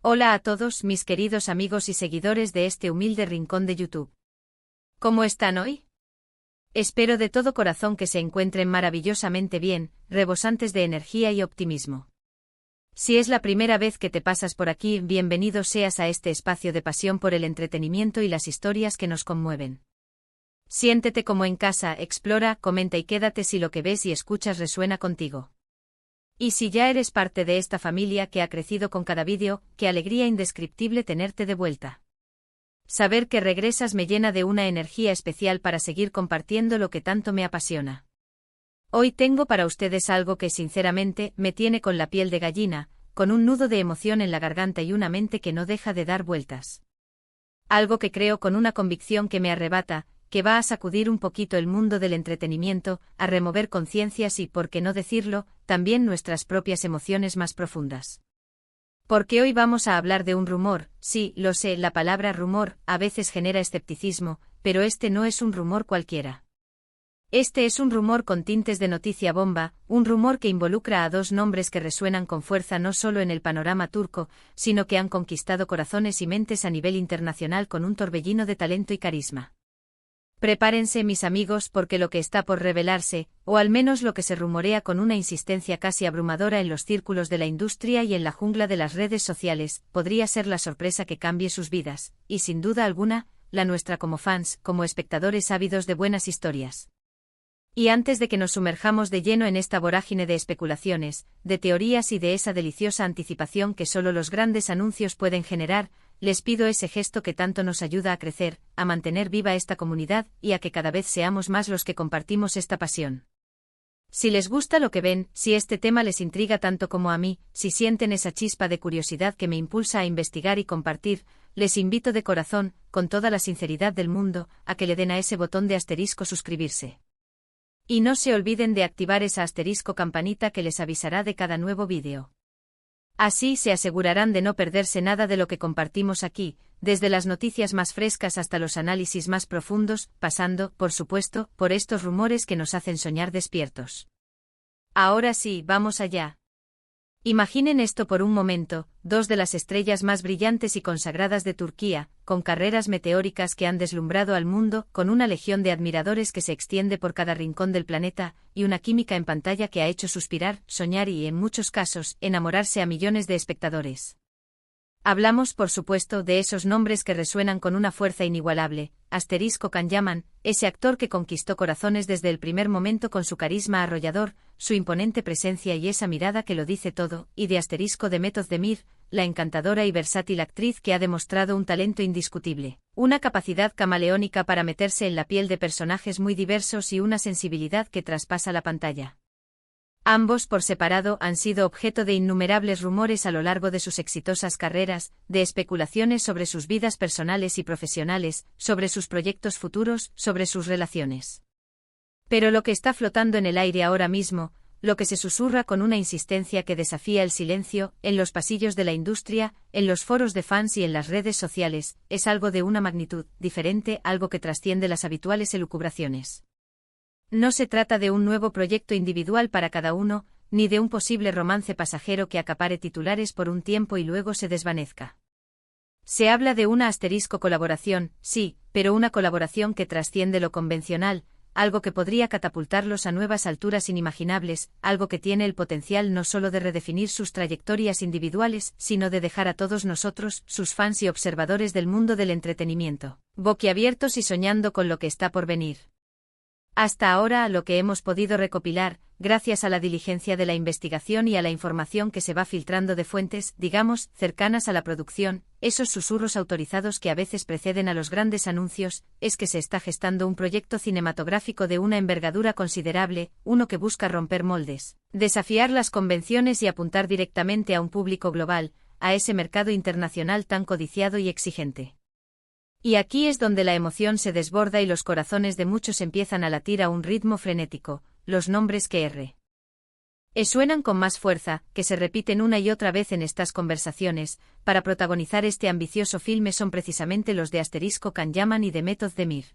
Hola a todos mis queridos amigos y seguidores de este humilde rincón de YouTube. ¿Cómo están hoy? Espero de todo corazón que se encuentren maravillosamente bien, rebosantes de energía y optimismo. Si es la primera vez que te pasas por aquí, bienvenido seas a este espacio de pasión por el entretenimiento y las historias que nos conmueven. Siéntete como en casa, explora, comenta y quédate si lo que ves y escuchas resuena contigo. Y si ya eres parte de esta familia que ha crecido con cada vídeo, qué alegría indescriptible tenerte de vuelta. Saber que regresas me llena de una energía especial para seguir compartiendo lo que tanto me apasiona. Hoy tengo para ustedes algo que sinceramente me tiene con la piel de gallina, con un nudo de emoción en la garganta y una mente que no deja de dar vueltas. Algo que creo con una convicción que me arrebata, que va a sacudir un poquito el mundo del entretenimiento, a remover conciencias y, por qué no decirlo, también nuestras propias emociones más profundas. Porque hoy vamos a hablar de un rumor, sí, lo sé, la palabra rumor a veces genera escepticismo, pero este no es un rumor cualquiera. Este es un rumor con tintes de noticia bomba, un rumor que involucra a dos nombres que resuenan con fuerza no solo en el panorama turco, sino que han conquistado corazones y mentes a nivel internacional con un torbellino de talento y carisma. Prepárense mis amigos porque lo que está por revelarse, o al menos lo que se rumorea con una insistencia casi abrumadora en los círculos de la industria y en la jungla de las redes sociales, podría ser la sorpresa que cambie sus vidas, y sin duda alguna, la nuestra como fans, como espectadores ávidos de buenas historias. Y antes de que nos sumerjamos de lleno en esta vorágine de especulaciones, de teorías y de esa deliciosa anticipación que solo los grandes anuncios pueden generar, les pido ese gesto que tanto nos ayuda a crecer, a mantener viva esta comunidad y a que cada vez seamos más los que compartimos esta pasión. Si les gusta lo que ven, si este tema les intriga tanto como a mí, si sienten esa chispa de curiosidad que me impulsa a investigar y compartir, les invito de corazón, con toda la sinceridad del mundo, a que le den a ese botón de asterisco suscribirse. Y no se olviden de activar esa asterisco campanita que les avisará de cada nuevo vídeo. Así se asegurarán de no perderse nada de lo que compartimos aquí, desde las noticias más frescas hasta los análisis más profundos, pasando, por supuesto, por estos rumores que nos hacen soñar despiertos. Ahora sí, vamos allá. Imaginen esto por un momento, dos de las estrellas más brillantes y consagradas de Turquía, con carreras meteóricas que han deslumbrado al mundo, con una legión de admiradores que se extiende por cada rincón del planeta, y una química en pantalla que ha hecho suspirar, soñar y, en muchos casos, enamorarse a millones de espectadores. Hablamos, por supuesto, de esos nombres que resuenan con una fuerza inigualable, Asterisco Can Yaman, ese actor que conquistó corazones desde el primer momento con su carisma arrollador, su imponente presencia y esa mirada que lo dice todo, y de Asterisco Demet Özdemir, la encantadora y versátil actriz que ha demostrado un talento indiscutible, una capacidad camaleónica para meterse en la piel de personajes muy diversos y una sensibilidad que traspasa la pantalla. Ambos por separado han sido objeto de innumerables rumores a lo largo de sus exitosas carreras, de especulaciones sobre sus vidas personales y profesionales, sobre sus proyectos futuros, sobre sus relaciones. Pero lo que está flotando en el aire ahora mismo, lo que se susurra con una insistencia que desafía el silencio, en los pasillos de la industria, en los foros de fans y en las redes sociales, es algo de una magnitud diferente, algo que trasciende las habituales elucubraciones. No se trata de un nuevo proyecto individual para cada uno, ni de un posible romance pasajero que acapare titulares por un tiempo y luego se desvanezca. Se habla de una asterisco colaboración, sí, pero una colaboración que trasciende lo convencional, algo que podría catapultarlos a nuevas alturas inimaginables, algo que tiene el potencial no solo de redefinir sus trayectorias individuales, sino de dejar a todos nosotros, sus fans y observadores del mundo del entretenimiento, boquiabiertos y soñando con lo que está por venir. Hasta ahora, lo que hemos podido recopilar, gracias a la diligencia de la investigación y a la información que se va filtrando de fuentes, digamos, cercanas a la producción, esos susurros autorizados que a veces preceden a los grandes anuncios, es que se está gestando un proyecto cinematográfico de una envergadura considerable, uno que busca romper moldes, desafiar las convenciones y apuntar directamente a un público global, a ese mercado internacional tan codiciado y exigente. Y aquí es donde la emoción se desborda y los corazones de muchos empiezan a latir a un ritmo frenético, los nombres que suenan con más fuerza, que se repiten una y otra vez en estas conversaciones, para protagonizar este ambicioso filme son precisamente los de Asterisco Can Yaman y Demet Özdemir.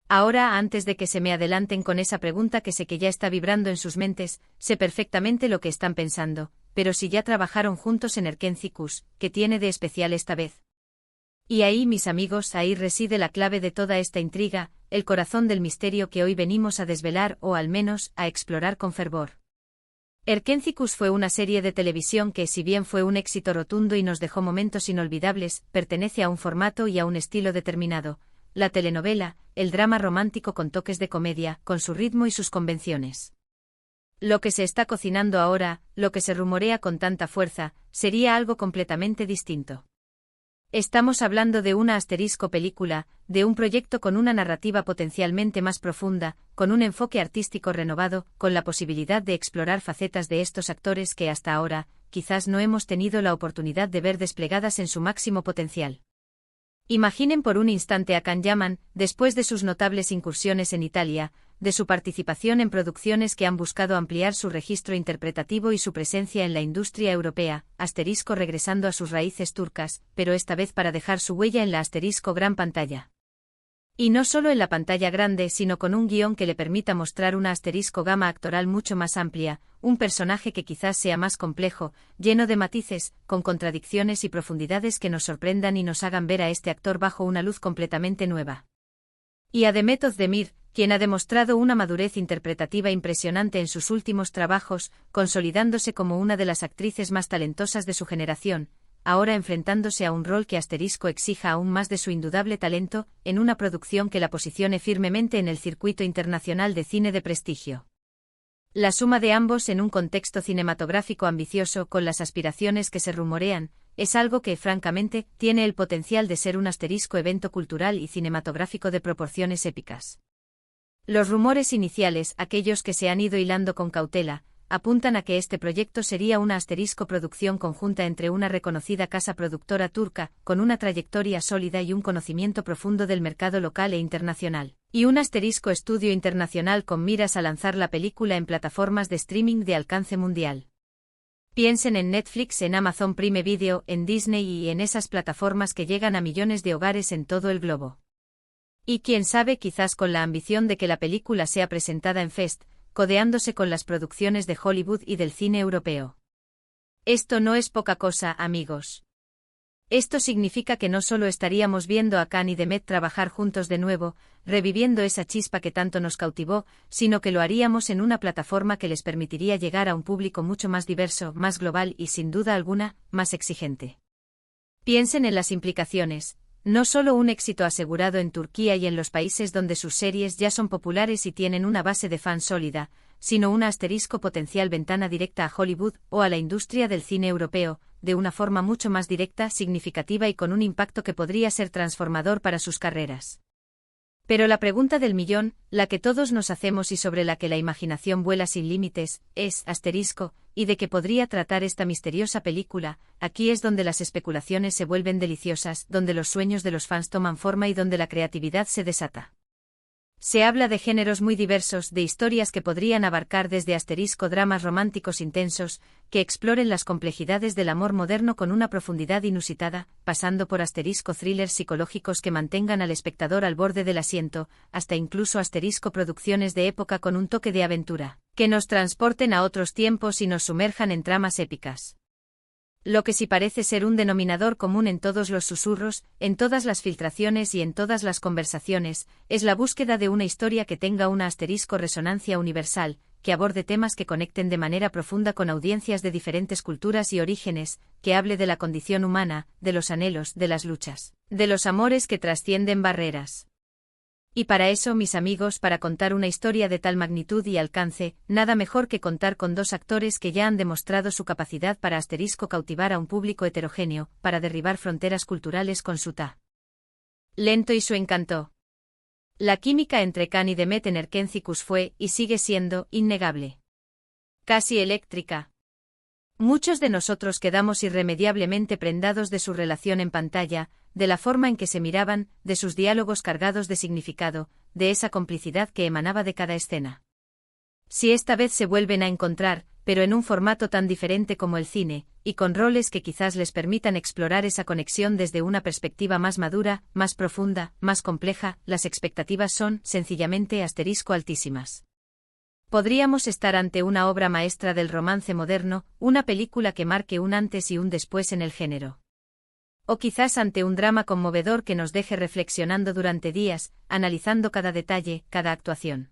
Ahora, antes de que se me adelanten con esa pregunta que sé que ya está vibrando en sus mentes, sé perfectamente lo que están pensando. pero si ya trabajaron juntos en Erkencicus, ¿qué tiene de especial esta vez? Y ahí, mis amigos, ahí reside la clave de toda esta intriga, el corazón del misterio que hoy venimos a desvelar o al menos a explorar con fervor. Erkencicus fue una serie de televisión que, si bien fue un éxito rotundo y nos dejó momentos inolvidables, pertenece a un formato y a un estilo determinado, la telenovela, el drama romántico con toques de comedia, con su ritmo y sus convenciones. Lo que se está cocinando ahora, lo que se rumorea con tanta fuerza, sería algo completamente distinto. Estamos hablando de una asterisco película, de un proyecto con una narrativa potencialmente más profunda, con un enfoque artístico renovado, con la posibilidad de explorar facetas de estos actores que hasta ahora, quizás no hemos tenido la oportunidad de ver desplegadas en su máximo potencial. Imaginen por un instante a Can Yaman, después de sus notables incursiones en Italia, de su participación en producciones que han buscado ampliar su registro interpretativo y su presencia en la industria europea, asterisco regresando a sus raíces turcas, pero esta vez para dejar su huella en la asterisco gran pantalla. Y no solo en la pantalla grande, sino con un guión que le permita mostrar una asterisco gama actoral mucho más amplia, un personaje que quizás sea más complejo, lleno de matices, con contradicciones y profundidades que nos sorprendan y nos hagan ver a este actor bajo una luz completamente nueva. Y a Demet Özdemir, quien ha demostrado una madurez interpretativa impresionante en sus últimos trabajos, consolidándose como una de las actrices más talentosas de su generación, ahora enfrentándose a un rol que asterisco exija aún más de su indudable talento, en una producción que la posicione firmemente en el circuito internacional de cine de prestigio. La suma de ambos en un contexto cinematográfico ambicioso con las aspiraciones que se rumorean, es algo que, francamente, tiene el potencial de ser un asterisco evento cultural y cinematográfico de proporciones épicas. Los rumores iniciales, aquellos que se han ido hilando con cautela, apuntan a que este proyecto sería una asterisco producción conjunta entre una reconocida casa productora turca, con una trayectoria sólida y un conocimiento profundo del mercado local e internacional, y un asterisco estudio internacional con miras a lanzar la película en plataformas de streaming de alcance mundial. Piensen en Netflix, en Amazon Prime Video, en Disney y en esas plataformas que llegan a millones de hogares en todo el globo. Y quién sabe, quizás con la ambición de que la película sea presentada en Fest, codeándose con las producciones de Hollywood y del cine europeo. Esto no es poca cosa, amigos. Esto significa que no solo estaríamos viendo a Can y Demet trabajar juntos de nuevo, reviviendo esa chispa que tanto nos cautivó, sino que lo haríamos en una plataforma que les permitiría llegar a un público mucho más diverso, más global y, sin duda alguna, más exigente. Piensen en las implicaciones. No solo un éxito asegurado en Turquía y en los países donde sus series ya son populares y tienen una base de fans sólida, sino una asterisco potencial ventana directa a Hollywood o a la industria del cine europeo, de una forma mucho más directa, significativa y con un impacto que podría ser transformador para sus carreras. Pero la pregunta del millón, la que todos nos hacemos y sobre la que la imaginación vuela sin límites, es, asterisco, ¿y de qué podría tratar esta misteriosa película? Aquí es donde las especulaciones se vuelven deliciosas, donde los sueños de los fans toman forma y donde la creatividad se desata. Se habla de géneros muy diversos, de historias que podrían abarcar desde asterisco dramas románticos intensos, que exploren las complejidades del amor moderno con una profundidad inusitada, pasando por asterisco thrillers psicológicos que mantengan al espectador al borde del asiento, hasta incluso asterisco producciones de época con un toque de aventura, que nos transporten a otros tiempos y nos sumerjan en tramas épicas. Lo que sí parece ser un denominador común en todos los susurros, en todas las filtraciones y en todas las conversaciones, es la búsqueda de una historia que tenga una asterisco resonancia universal, que aborde temas que conecten de manera profunda con audiencias de diferentes culturas y orígenes, que hable de la condición humana, de los anhelos, de las luchas, de los amores que trascienden barreras. Y para eso, mis amigos, para contar una historia de tal magnitud y alcance, nada mejor que contar con dos actores que ya han demostrado su capacidad para asterisco cautivar a un público heterogéneo, para derribar fronteras culturales con su talento y su encanto. La química entre Can y Demet en Erkencicus fue, y sigue siendo, innegable. Casi eléctrica. Muchos de nosotros quedamos irremediablemente prendados de su relación en pantalla, de la forma en que se miraban, de sus diálogos cargados de significado, de esa complicidad que emanaba de cada escena. Si esta vez se vuelven a encontrar, pero en un formato tan diferente como el cine, y con roles que quizás les permitan explorar esa conexión desde una perspectiva más madura, más profunda, más compleja, las expectativas son, sencillamente, asterisco altísimas. Podríamos estar ante una obra maestra del romance moderno, una película que marque un antes y un después en el género. O quizás ante un drama conmovedor que nos deje reflexionando durante días, analizando cada detalle, cada actuación.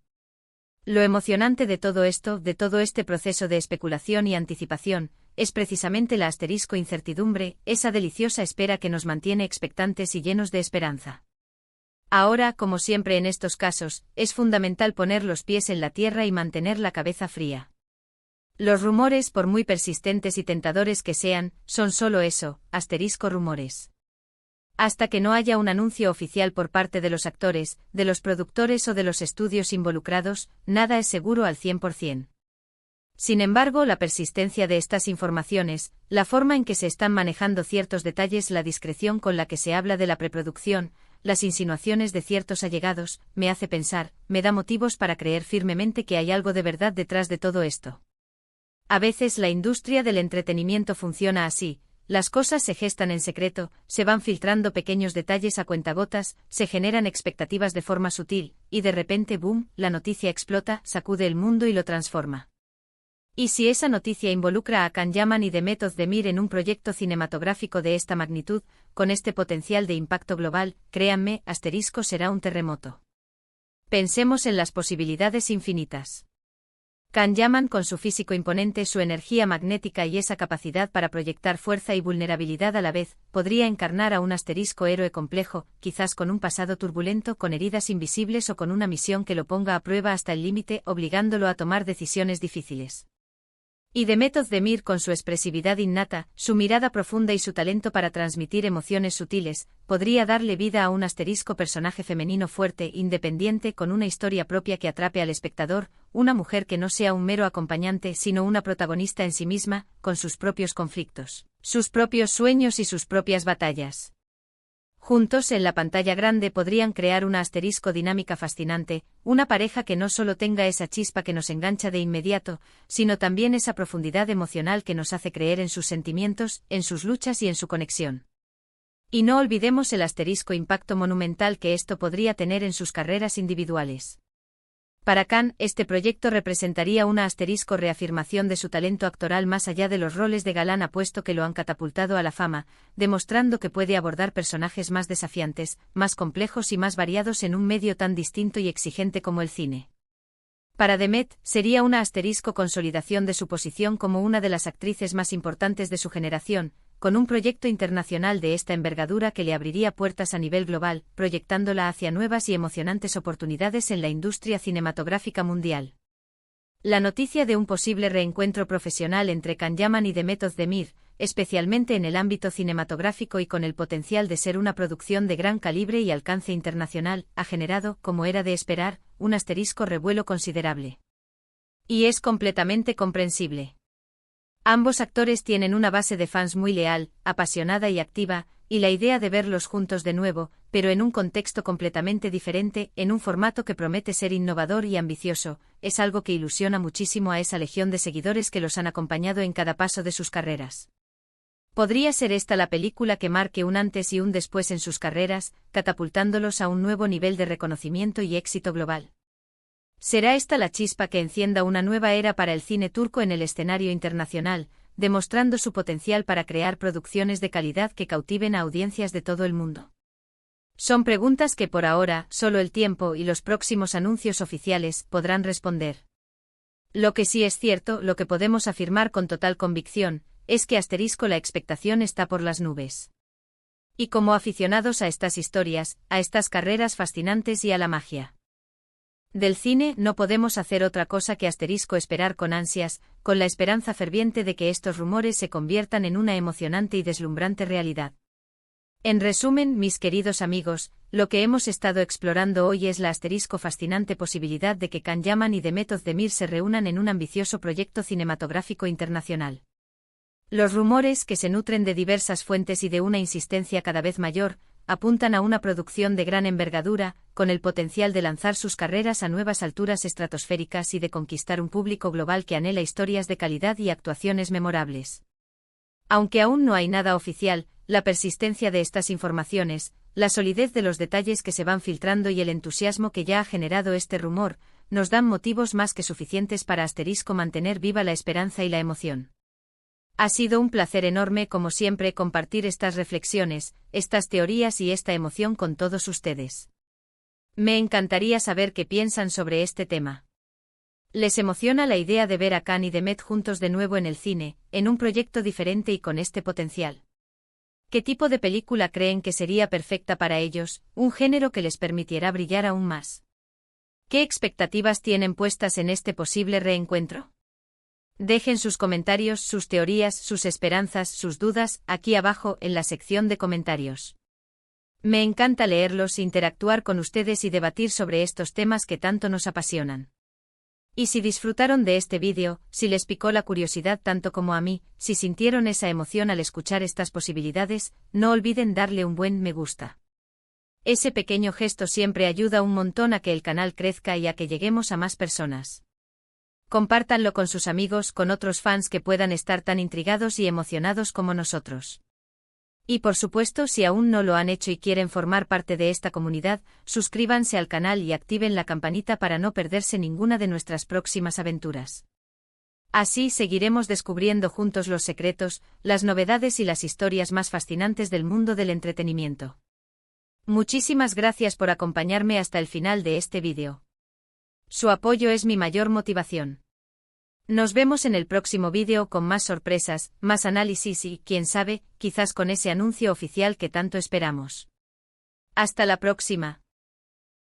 Lo emocionante de todo esto, de todo este proceso de especulación y anticipación, es precisamente la incertidumbre, esa deliciosa espera que nos mantiene expectantes y llenos de esperanza. Ahora, como siempre en estos casos, es fundamental poner los pies en la tierra y mantener la cabeza fría. Los rumores, por muy persistentes y tentadores que sean, son solo eso, rumores. Hasta que no haya un anuncio oficial por parte de los actores, de los productores o de los estudios involucrados, nada es seguro al 100%. Sin embargo, la persistencia de estas informaciones, la forma en que se están manejando ciertos detalles, la discreción con la que se habla de la preproducción, las insinuaciones de ciertos allegados, me hace pensar, me da motivos para creer firmemente que hay algo de verdad detrás de todo esto. A veces la industria del entretenimiento funciona así, las cosas se gestan en secreto, se van filtrando pequeños detalles a cuentagotas, se generan expectativas de forma sutil, y de repente, boom, la noticia explota, sacude el mundo y lo transforma. Y si esa noticia involucra a Can Yaman y Demet Özdemir en un proyecto cinematográfico de esta magnitud, con este potencial de impacto global, créanme, será un terremoto. Pensemos en las posibilidades infinitas. Can Yaman, con su físico imponente, su energía magnética y esa capacidad para proyectar fuerza y vulnerabilidad a la vez, podría encarnar a un héroe complejo, quizás con un pasado turbulento, con heridas invisibles o con una misión que lo ponga a prueba hasta el límite, obligándolo a tomar decisiones difíciles. Y Demet Özdemir, con su expresividad innata, su mirada profunda y su talento para transmitir emociones sutiles, podría darle vida a un personaje femenino fuerte, independiente, con una historia propia que atrape al espectador, una mujer que no sea un mero acompañante sino una protagonista en sí misma, con sus propios conflictos, sus propios sueños y sus propias batallas. Juntos en la pantalla grande podrían crear una dinámica fascinante, una pareja que no solo tenga esa chispa que nos engancha de inmediato, sino también esa profundidad emocional que nos hace creer en sus sentimientos, en sus luchas y en su conexión. Y no olvidemos el impacto monumental que esto podría tener en sus carreras individuales. Para Can, este proyecto representaría una reafirmación de su talento actoral más allá de los roles de galán apuesto que lo han catapultado a la fama, demostrando que puede abordar personajes más desafiantes, más complejos y más variados en un medio tan distinto y exigente como el cine. Para Demet, sería una consolidación de su posición como una de las actrices más importantes de su generación, con un proyecto internacional de esta envergadura que le abriría puertas a nivel global, proyectándola hacia nuevas y emocionantes oportunidades en la industria cinematográfica mundial. La noticia de un posible reencuentro profesional entre Can Yaman y Demet Özdemir, especialmente en el ámbito cinematográfico y con el potencial de ser una producción de gran calibre y alcance internacional, ha generado, como era de esperar, un revuelo considerable. Y es completamente comprensible. Ambos actores tienen una base de fans muy leal, apasionada y activa, y la idea de verlos juntos de nuevo, pero en un contexto completamente diferente, en un formato que promete ser innovador y ambicioso, es algo que ilusiona muchísimo a esa legión de seguidores que los han acompañado en cada paso de sus carreras. ¿Podría ser esta la película que marque un antes y un después en sus carreras, catapultándolos a un nuevo nivel de reconocimiento y éxito global? ¿Será esta la chispa que encienda una nueva era para el cine turco en el escenario internacional, demostrando su potencial para crear producciones de calidad que cautiven a audiencias de todo el mundo? Son preguntas que por ahora, solo el tiempo y los próximos anuncios oficiales podrán responder. Lo que sí es cierto, lo que podemos afirmar con total convicción, es que la expectación está por las nubes. Y como aficionados a estas historias, a estas carreras fascinantes y a la magia del cine, no podemos hacer otra cosa que esperar con ansias, con la esperanza ferviente de que estos rumores se conviertan en una emocionante y deslumbrante realidad. En resumen, mis queridos amigos, lo que hemos estado explorando hoy es la fascinante posibilidad de que Can Yaman y Demet Özdemir se reúnan en un ambicioso proyecto cinematográfico internacional. Los rumores, que se nutren de diversas fuentes y de una insistencia cada vez mayor, apuntan a una producción de gran envergadura, con el potencial de lanzar sus carreras a nuevas alturas estratosféricas y de conquistar un público global que anhela historias de calidad y actuaciones memorables. Aunque aún no hay nada oficial, la persistencia de estas informaciones, la solidez de los detalles que se van filtrando y el entusiasmo que ya ha generado este rumor, nos dan motivos más que suficientes para mantener viva la esperanza y la emoción. Ha sido un placer enorme, como siempre, compartir estas reflexiones, estas teorías y esta emoción con todos ustedes. Me encantaría saber qué piensan sobre este tema. ¿Les emociona la idea de ver a Khan y Demet juntos de nuevo en el cine, en un proyecto diferente y con este potencial? ¿Qué tipo de película creen que sería perfecta para ellos, un género que les permitiera brillar aún más? ¿Qué expectativas tienen puestas en este posible reencuentro? Dejen sus comentarios, sus teorías, sus esperanzas, sus dudas, aquí abajo en la sección de comentarios. Me encanta leerlos, interactuar con ustedes y debatir sobre estos temas que tanto nos apasionan. Y si disfrutaron de este vídeo, si les picó la curiosidad tanto como a mí, si sintieron esa emoción al escuchar estas posibilidades, no olviden darle un buen me gusta. Ese pequeño gesto siempre ayuda un montón a que el canal crezca y a que lleguemos a más personas. Compártanlo con sus amigos, con otros fans que puedan estar tan intrigados y emocionados como nosotros. Y por supuesto, si aún no lo han hecho y quieren formar parte de esta comunidad, suscríbanse al canal y activen la campanita para no perderse ninguna de nuestras próximas aventuras. Así seguiremos descubriendo juntos los secretos, las novedades y las historias más fascinantes del mundo del entretenimiento. Muchísimas gracias por acompañarme hasta el final de este vídeo. Su apoyo es mi mayor motivación. Nos vemos en el próximo vídeo con más sorpresas, más análisis y, quién sabe, quizás con ese anuncio oficial que tanto esperamos. Hasta la próxima.